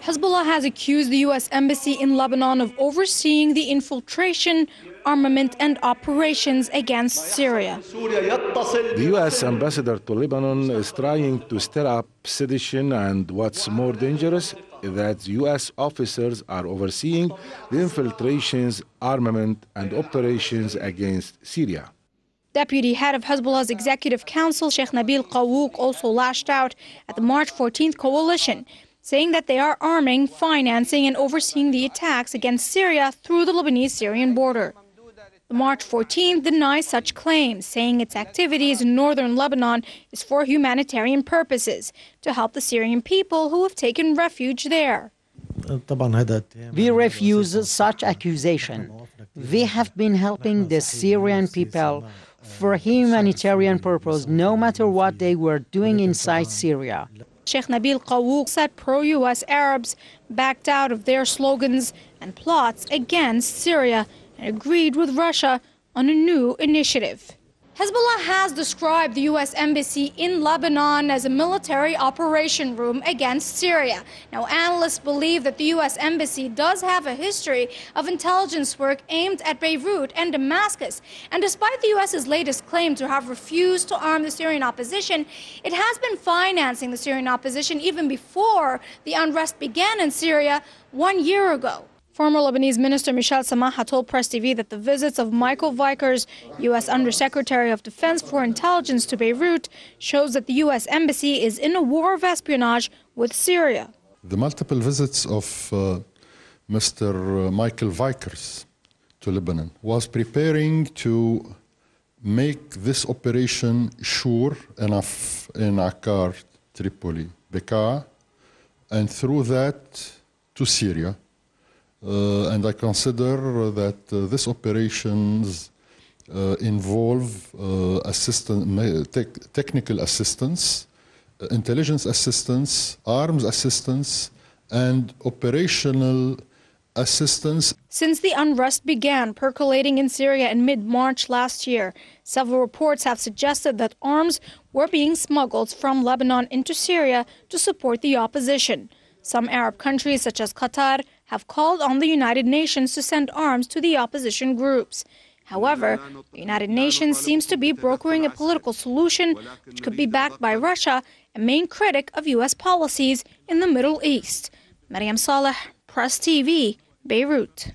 Hezbollah has accused the U.S. Embassy in Lebanon of overseeing the infiltration, armament and operations against Syria. The U.S. ambassador to Lebanon is trying to stir up sedition, and what's more dangerous is that U.S. officers are overseeing the infiltrations, armament and operations against Syria. Deputy head of Hezbollah's Executive Council, Sheikh Qaouq, also lashed out at the March 14th coalition, saying that they are arming, financing and overseeing the attacks against Syria through the Lebanese Syrian border. The March 14th denies such claims, saying its activities in northern Lebanon is for humanitarian purposes, to help the Syrian people who have taken refuge there. We refuse such accusation. We have been helping the Syrian people for humanitarian purpose, no matter what they were doing inside Syria. Sheikh Qaouq said pro-U.S. Arabs backed out of their slogans and plots against Syria and agreed with Russia on a new initiative. Hezbollah has described the U.S. Embassy in Lebanon as a military operation room against Syria. Now, analysts believe that the U.S. Embassy does have a history of intelligence work aimed at Beirut and Damascus. And despite the U.S.'s latest claim to have refused to arm the Syrian opposition, it has been financing the Syrian opposition even before the unrest began in Syria 1 year ago. Former Lebanese Minister Michel Samaha told Press TV that the visits of Michael Vickers, U.S. Undersecretary of Defense for Intelligence, to Beirut shows that the U.S. Embassy is in a war of espionage with Syria. The multiple visits of Mr. Michael Vickers to Lebanon was preparing to make this operation sure enough in Akkar, Tripoli, Bekaa, and through that to Syria. And I consider that these operations involve technical assistance, intelligence assistance, arms assistance, and operational assistance. Since the unrest began percolating in Syria in mid-March last year, several reports have suggested that arms were being smuggled from Lebanon into Syria to support the opposition. Some Arab countries, such as Qatar, have called on the United Nations to send arms to the opposition groups. However, the United Nations seems to be brokering a political solution which could be backed by Russia, a main critic of U.S. policies in the Middle East. Mariam Saleh, Press TV, Beirut.